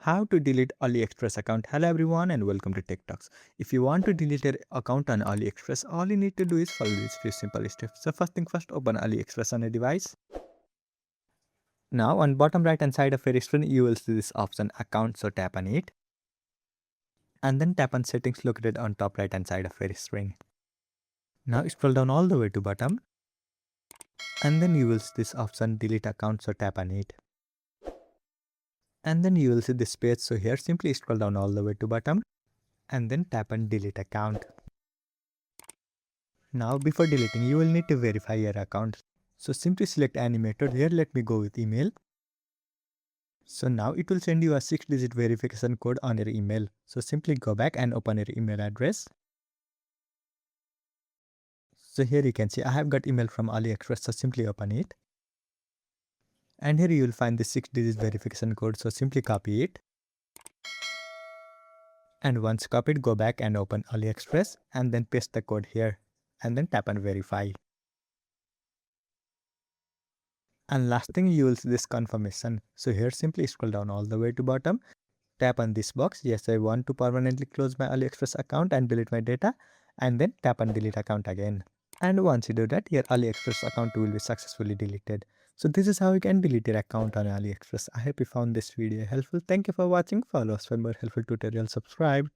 How to delete AliExpress account. Hello everyone and welcome to Tech Talks. If you want to delete your account on AliExpress, all you need to do is follow these few simple steps. So first thing first, open AliExpress on a device. Now on bottom right hand side of your screen, you will see this option account. So tap on it and then tap on settings located on top right hand side of your screen. Now scroll down all the way to bottom and then you will see this option delete account. So tap on it. And then you will see this page. So here simply scroll down all the way to bottom and then tap on delete account. Now before deleting, you will need to verify your account. So simply select any method. Here let me go with email. So now it will send you a 6-digit verification code on your email. So simply go back and open your email address. So here you can see I have got email from AliExpress. So simply open it. And here you will find the 6-digit verification code. So simply copy it. And once copied, go back and open AliExpress and then paste the code here and then tap on verify. And last thing, you will see this confirmation. So here simply scroll down all the way to bottom. Tap on this box. Yes, I want to permanently close my AliExpress account and delete my data. And then tap on delete account again. And once you do that, your AliExpress account will be successfully deleted. So this is how you can delete your account on AliExpress. I hope you found this video helpful. Thank you for watching. Follow us for more helpful tutorials. Subscribe.